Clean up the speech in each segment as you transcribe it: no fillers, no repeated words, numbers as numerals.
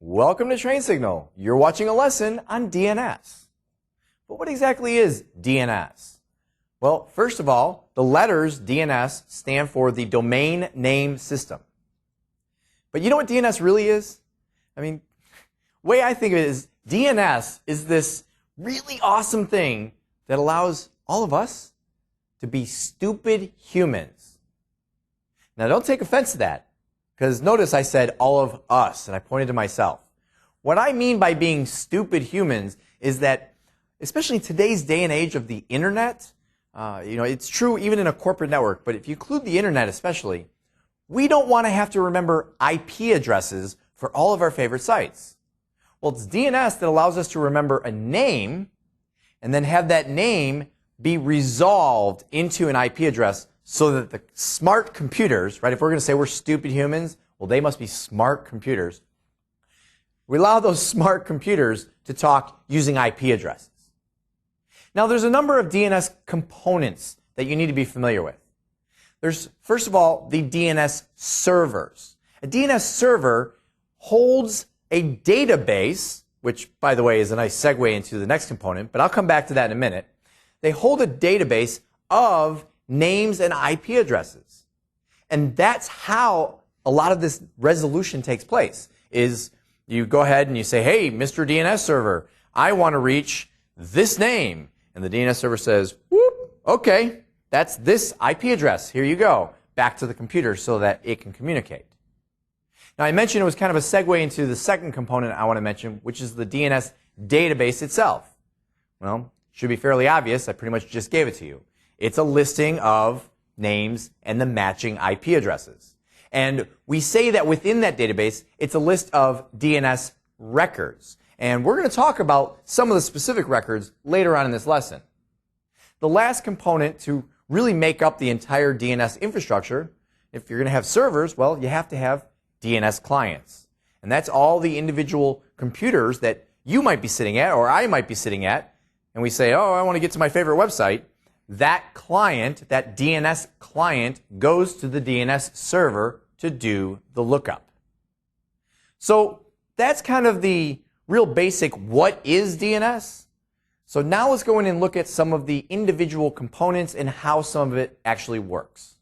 Welcome to Train Signal. You're watching a lesson on DNS. But what exactly is DNS? Well, first of all, the letters DNS stand for the Domain Name System. But you know what DNS really is? I mean, the way I think of it is DNS is this really awesome thing that allows all of us to be stupid humans. Now, don't take offense to that, because notice I said all of us, and I pointed to myself. What I mean by being stupid humans is that, especially in today's day and age of the internet, it's true even in a corporate network, but if you include the internet especially, we don't want to have to remember IP addresses for all of our favorite sites. Well, it's DNS that allows us to remember a name and then have that name be resolved into an IP address so that the smart computers, right, if we're going to say we're stupid humans, well, they must be smart computers. We allow those smart computers to talk using IP addresses. Now, there's a number of DNS components that you need to be familiar with. There's, first of all, the DNS servers. A DNS server holds a database, which, by the way, is a nice segue into the next component, but I'll come back to that in a minute. They hold a database of names and IP addresses. And that's how a lot of this resolution takes place, is you go ahead and you say, hey, Mr. DNS server, I want to reach this name. And the DNS server says, whoop, okay, that's this IP address. Here you go. Back to the computer so that it can communicate. Now, I mentioned it was kind of a segue into the second component I want to mention, which is the DNS database itself. Well, it should be fairly obvious. I pretty much just gave it to you. It's a listing of names and the matching IP addresses. And we say that within that database, it's a list of DNS records. And we're going to talk about some of the specific records later on in this lesson. The last component to really make up the entire DNS infrastructure, if you're going to have servers, well, you have to have DNS clients. And that's all the individual computers that you might be sitting at or I might be sitting at. And we say, oh, I want to get to my favorite website. That client, that DNS client, goes to the DNS server to do the lookup. So that's kind of the real basic what is DNS. So now let's go in and look at some of the individual components and how some of it actually works.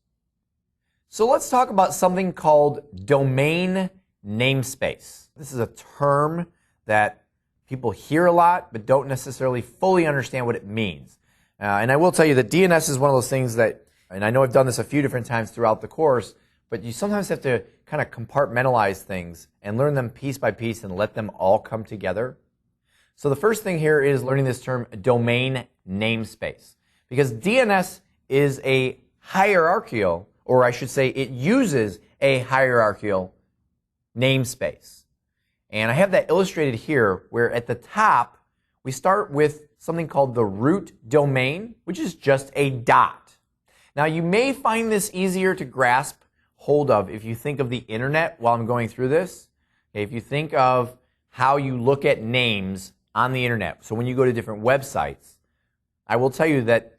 So let's talk about something called domain namespace. This is a term that people hear a lot but don't necessarily fully understand what it means. And I will tell you that DNS is one of those things that, and I know I've done this a few different times throughout the course, but you sometimes have to kind of compartmentalize things and learn them piece by piece and let them all come together. So the first thing here is learning this term domain namespace. Because DNS is a hierarchical, or I should say it uses a hierarchical namespace. And I have that illustrated here where at the top we start with something called the root domain, which is just a dot. Now, you may find this easier to grasp hold of if you think of the internet while I'm going through this. Okay, if you think of how you look at names on the internet, so when you go to different websites, I will tell you that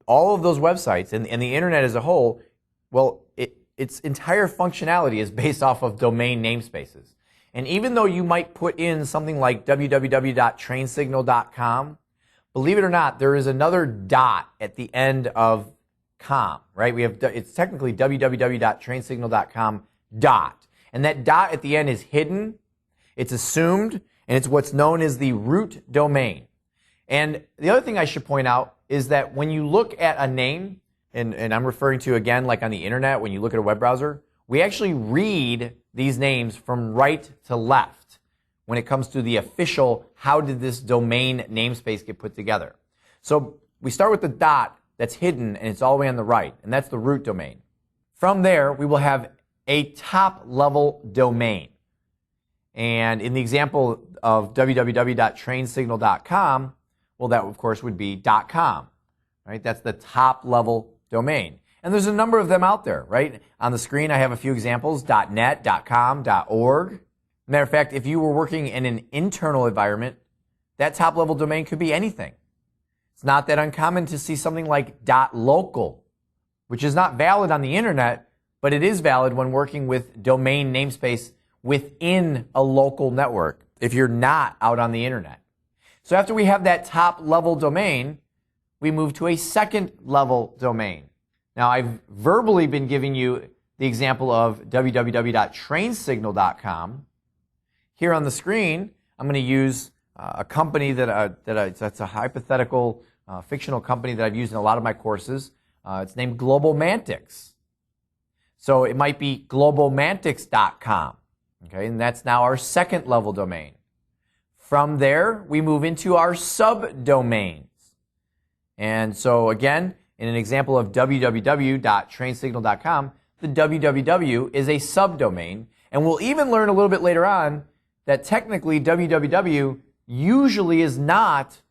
all of those websites and the internet as a whole, well, its entire functionality is based off of domain namespaces. And even though you might put in something like www.trainsignal.com, believe it or not, there is another dot at the end of com, right? It's technically www.trainsignal.com dot. And that dot at the end is hidden, it's assumed, and it's what's known as the root domain. And the other thing I should point out is that when you look at a name, and I'm referring to, again, like on the internet, when you look at a web browser, we actually read these names from right to left when it comes to the official, how did this domain namespace get put together? So we start with the dot that's hidden, and it's all the way on the right, and that's the root domain. From there, we will have a top-level domain. And in the example of www.trainsignal.com, well, that, of course, would be .com, right? That's the top-level domain. And there's a number of them out there, right? On the screen, I have a few examples, .net, .com, .org. Matter of fact, if you were working in an internal environment, that top-level domain could be anything. It's not that uncommon to see something like .local, which is not valid on the internet, but it is valid when working with domain namespace within a local network if you're not out on the internet. So after we have that top level domain, we move to a second level domain. Now, I've verbally been giving you the example of www.trainsignal.com. Here on the screen, I'm going to use a company that's a hypothetical, fictional company that I've used in a lot of my courses. It's named Globalmantics. So it might be globalmantics.com. Okay, and that's now our second level domain. From there, we move into our subdomains. And so again, in an example of www.trainsignal.com, the www is a subdomain. And we'll even learn a little bit later on that technically www usually is not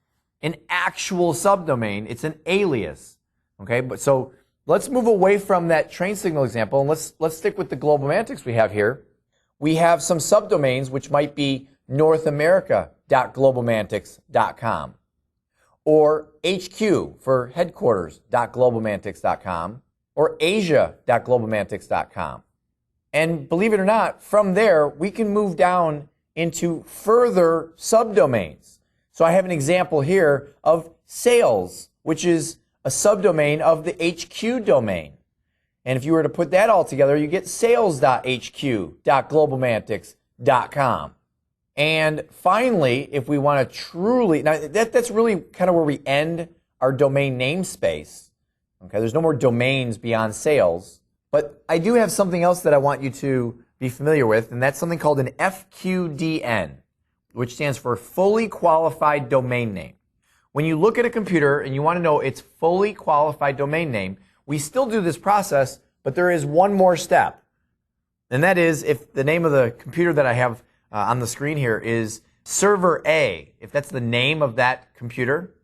an actual subdomain. It's an alias. Okay, but so let's move away from that train signal example and let's stick with the Globalmantics we have here. We have some subdomains which might be northamerica.globalmantics.com or HQ for headquarters.globalmantics.com or asia.globalmantics.com. And believe it or not, from there we can move down into further subdomains. So I have an example here of sales, which is a subdomain of the HQ domain. And if you were to put that all together, you get sales.hq.globalmantics.com. And finally, if we want to truly, now that's really kind of where we end our domain namespace. Okay, there's no more domains beyond sales. But I do have something else that I want you to be familiar with, and that's something called an FQDN, which stands for Fully Qualified Domain Name. When you look at a computer and you want to know its fully qualified domain name, we still do this process, but there is one more step. And that is if the name of the computer that I have on the screen here is Server A, if that's the name of that computer,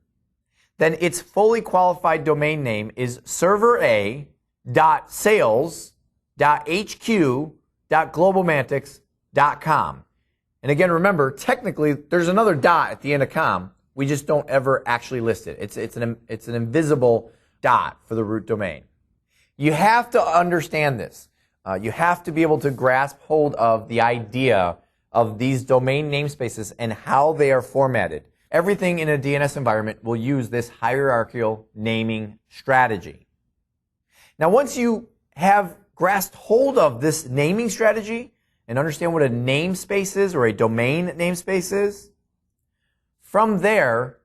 then its fully qualified domain name is servera.sales.hq.globalmantics.com. And again, remember, technically, there's another dot at the end of com. We just don't ever actually list it. It's an invisible dot for the root domain. You have to understand this. You have to be able to grasp hold of the idea of these domain namespaces and how they are formatted. Everything in a DNS environment will use this hierarchical naming strategy. Now, once you have grasped hold of this naming strategy and understand what a namespace is or a domain namespace is, from there,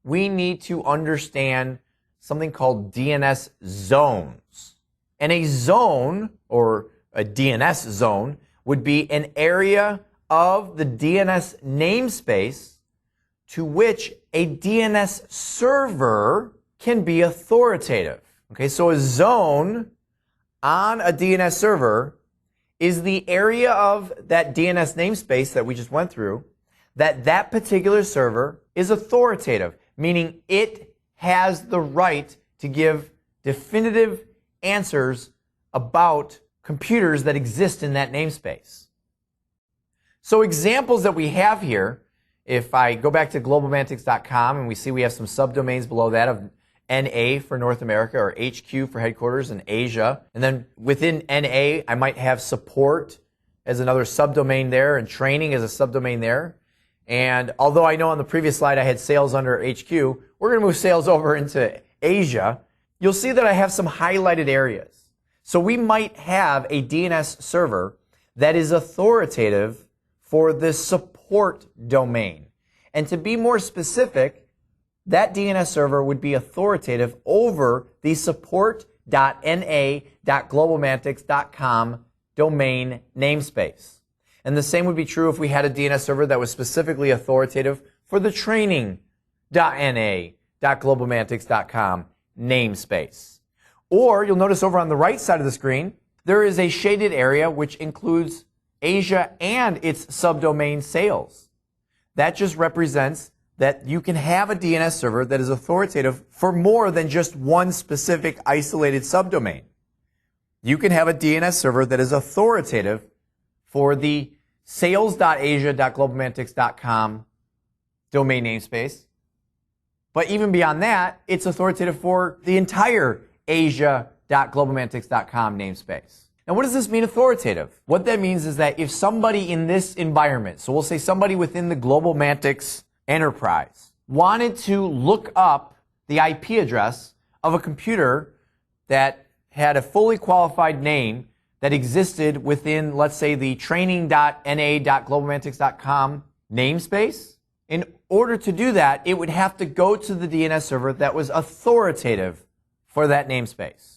we need to understand something called DNS zones. And a zone, or a DNS zone, would be an area of the DNS namespace to which a DNS server can be authoritative. Okay, so a zone on a DNS server is the area of that DNS namespace that we just went through that particular server is authoritative, meaning it has the right to give definitive answers about computers that exist in that namespace. So examples that we have here, if I go back to globalmantics.com and we see we have some subdomains below that of NA for North America or HQ for headquarters in Asia. And then within NA, I might have support as another subdomain there and training as a subdomain there. And although I know on the previous slide I had sales under HQ, we're going to move sales over into Asia. You'll see that I have some highlighted areas. So we might have a DNS server that is authoritative for the support domain. And to be more specific, that DNS server would be authoritative over the support.na.globalmantics.com domain namespace. And the same would be true if we had a DNS server that was specifically authoritative for the training.na.globalmantics.com namespace. Or you'll notice over on the right side of the screen, there is a shaded area which includes Asia and its subdomain sales. That just represents that you can have a DNS server that is authoritative for more than just one specific isolated subdomain. You can have a DNS server that is authoritative for the sales.asia.globalmantics.com domain namespace. But even beyond that, it's authoritative for the entire asia.globalmantics.com namespace. Now, what does this mean, authoritative? What that means is that if somebody in this environment, so we'll say somebody within the GlobalMantics enterprise, wanted to look up the IP address of a computer that had a fully qualified name that existed within, let's say, the training.na.globalmantics.com namespace, in order to do that, it would have to go to the DNS server that was authoritative for that namespace.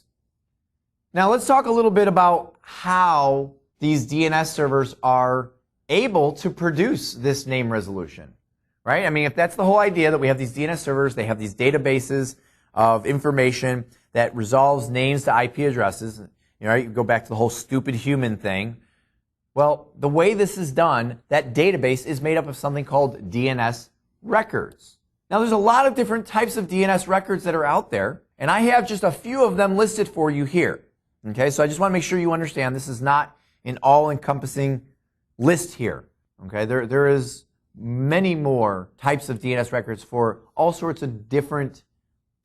Now, let's talk a little bit about how these DNS servers are able to produce this name resolution, right? I mean, if that's the whole idea, that we have these DNS servers, they have these databases of information that resolves names to IP addresses. You go back to the whole stupid human thing. Well, the way this is done, that database is made up of something called DNS records. Now, there's a lot of different types of DNS records that are out there, and I have just a few of them listed for you here. Okay, so I just want to make sure you understand this is not an all-encompassing list here. Okay, there is many more types of DNS records for all sorts of different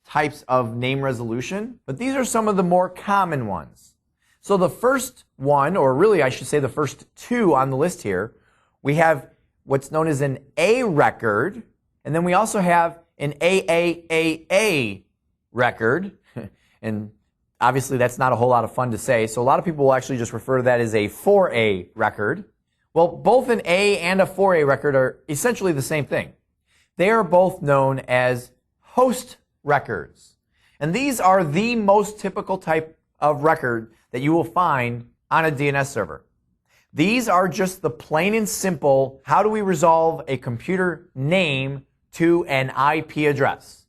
types of name resolution, but these are some of the more common ones. So the first one, or really I should say the first two on the list here, we have what's known as an A record, and then we also have an AAAA record, and obviously that's not a whole lot of fun to say, so a lot of people will actually just refer to that as a 4A record. Well, both an A and a 4A record are essentially the same thing. They are both known as host records. And these are the most typical type of record that you will find on a DNS server. These are just the plain and simple, how do we resolve a computer name to an IP address?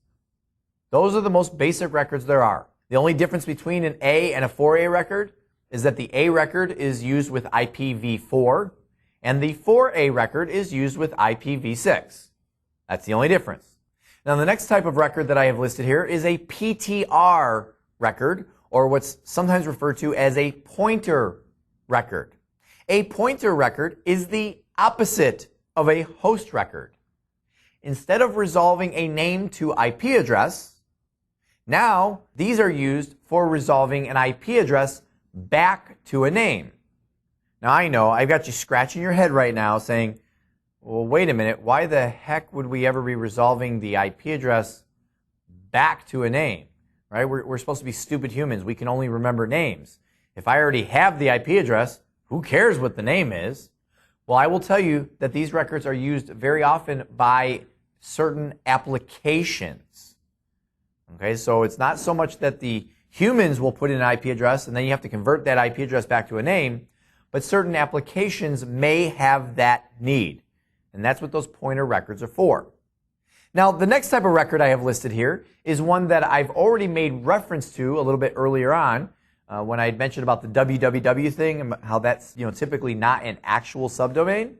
Those are the most basic records there are. The only difference between an A and a 4A record is that the A record is used with IPv4 and the 4A record is used with IPv6. That's the only difference. Now, the next type of record that I have listed here is a PTR record, or what's sometimes referred to as a pointer record. A pointer record is the opposite of a host record. Instead of resolving a name to IP address, now these are used for resolving an IP address back to a name. Now, I know I've got you scratching your head right now saying, well, wait a minute, why the heck would we ever be resolving the IP address back to a name? Right? We're supposed to be stupid humans. We can only remember names. If I already have the IP address, who cares what the name is? Well, I will tell you that these records are used very often by certain applications. Okay, so it's not so much that the humans will put in an IP address and then you have to convert that IP address back to a name, but certain applications may have that need. And that's what those pointer records are for. Now, the next type of record I have listed here is one that I've already made reference to a little bit earlier on when I had mentioned about the www thing and how that's typically not an actual subdomain.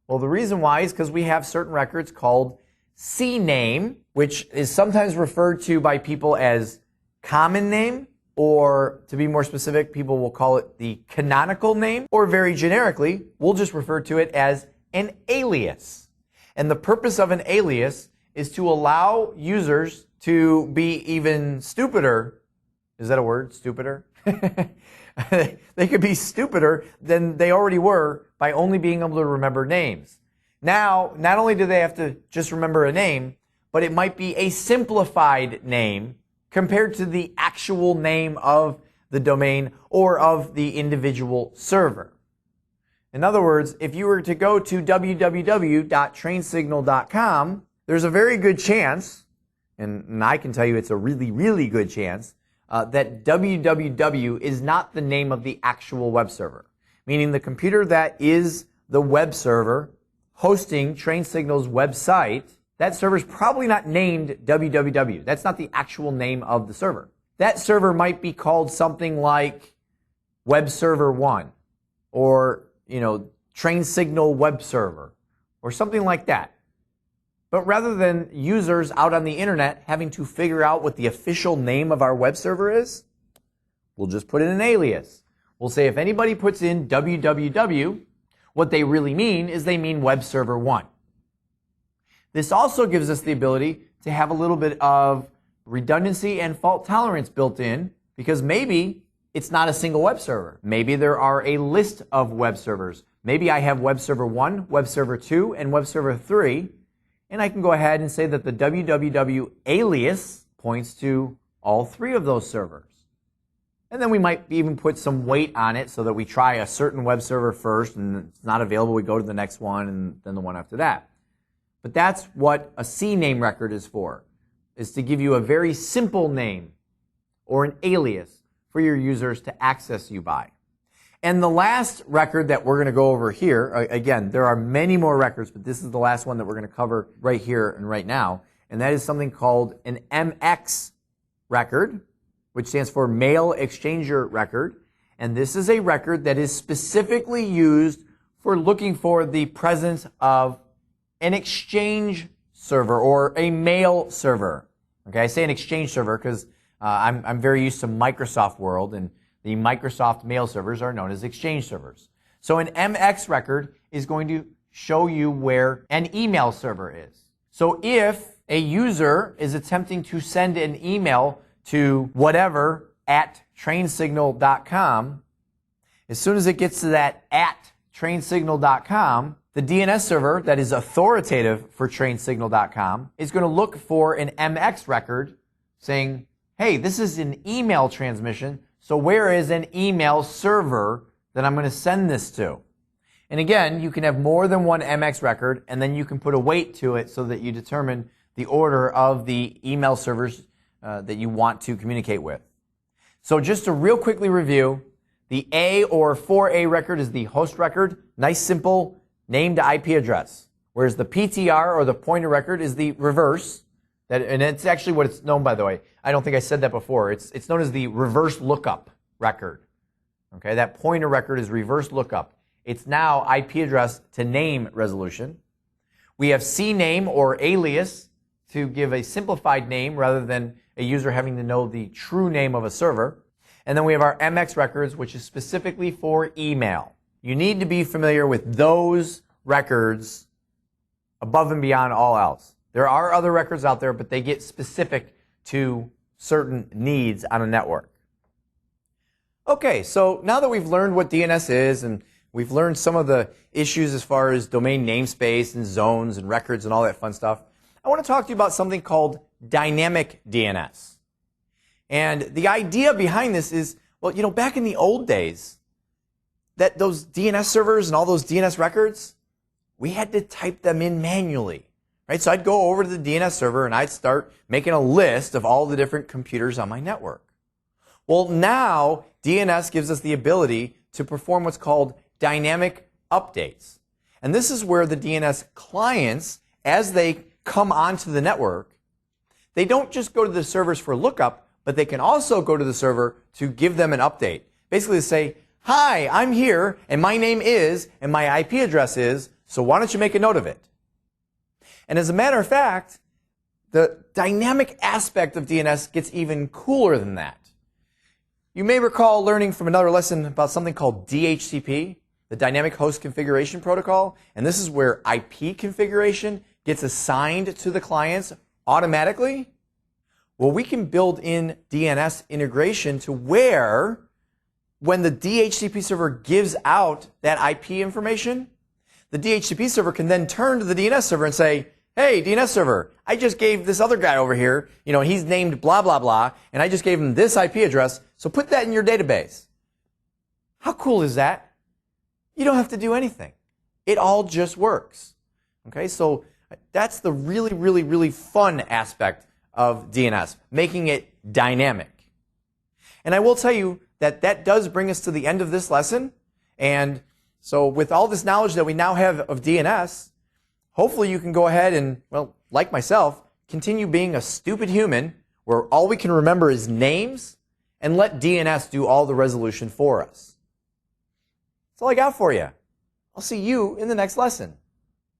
Well, the reason why is because we have certain records called CNAME, which is sometimes referred to by people as common name, or to be more specific, people will call it the canonical name, or very generically, we'll just refer to it as an alias. And the purpose of an alias is to allow users to be even stupider. Is that a word? Stupider? They could be stupider than they already were by only being able to remember names. Now, not only do they have to just remember a name, but it might be a simplified name compared to the actual name of the domain or of the individual server. In other words, if you were to go to www.trainsignal.com, there's a very good chance, and I can tell you it's a really, really good chance, that www is not the name of the actual web server. Meaning the computer that is the web server hosting TrainSignal's website, that server is probably not named www. That's not the actual name of the server. That server might be called something like Web Server 1 or TrainSignal Web Server, or something like that. But rather than users out on the internet having to figure out what the official name of our web server is, we'll just put in an alias. We'll say if anybody puts in www, what they really mean is they mean Web Server 1. This also gives us the ability to have a little bit of redundancy and fault tolerance built in, because maybe it's not a single web server. Maybe there are a list of web servers. Maybe I have web server 1, web server 2, and web server 3, and I can go ahead and say that the www alias points to all 3 of those servers. And then we might even put some weight on it so that we try a certain web server first, and it's not available, we go to the next one, and then the one after that. But that's what a CNAME record is for, is to give you a very simple name or an alias for your users to access you by. And the last record that we're going to go over here, again, there are many more records, but this is the last one that we're going to cover right here and right now, and that is something called an MX record, which stands for Mail Exchanger Record. And this is a record that is specifically used for looking for the presence of an exchange server or a mail server. Okay, I say an exchange server because I'm very used to Microsoft world, and the Microsoft mail servers are known as exchange servers. So an MX record is going to show you where an email server is. So if a user is attempting to send an email to whatever at trainsignal.com, as soon as it gets to that at trainsignal.com, the DNS server that is authoritative for trainsignal.com is going to look for an MX record saying, hey, this is an email transmission, so where is an email server that I'm going to send this to? And again, you can have more than one MX record, and then you can put a weight to it so that you determine the order of the email servers that you want to communicate with. So just to real quickly review, the A or 4A record is the host record, nice simple named IP address. Whereas the PTR or the pointer record is the reverse, and it's actually what it's known, by the way. I don't think I said that before. It's known as the reverse lookup record. Okay, that pointer record is reverse lookup. It's now IP address to name resolution. We have CNAME or alias to give a simplified name rather than a user having to know the true name of a server. And then we have our MX records, which is specifically for email. You need to be familiar with those records above and beyond all else. There are other records out there, but they get specific to certain needs on a network. Okay, so now that we've learned what DNS is and we've learned some of the issues as far as domain namespace and zones and records and all that fun stuff, I want to talk to you about something called dynamic DNS. And the idea behind this is, well, you know, back in the old days, that those DNS servers and all those DNS records, we had to type them in manually, right? So I'd go over to the DNS server and I'd start making a list of all the different computers on my network. Well, now DNS gives us the ability to perform what's called dynamic updates. And this is where the DNS clients, as they come onto the network, they don't just go to the servers for lookup, but they can also go to the server to give them an update. Basically to say, hi, I'm here, and my name is, and my IP address is, so why don't you make a note of it? And as a matter of fact, the dynamic aspect of DNS gets even cooler than that. You may recall learning from another lesson about something called DHCP, the Dynamic Host Configuration Protocol, and this is where IP configuration gets assigned to the clients automatically. Well, we can build in DNS integration to where, when the DHCP server gives out that IP information, the DHCP server can then turn to the DNS server and say, hey, DNS server, I just gave this other guy over here, you know, he's named blah, blah, blah, and I just gave him this IP address, so put that in your database. How cool is that? You don't have to do anything. It all just works. Okay, so that's the really, really, really fun aspect of DNS, making it dynamic. And I will tell you that that does bring us to the end of this lesson. And so with all this knowledge that we now have of DNS, hopefully you can go ahead and, well, like myself, continue being a stupid human where all we can remember is names and let DNS do all the resolution for us. That's all I got for you. I'll see you in the next lesson.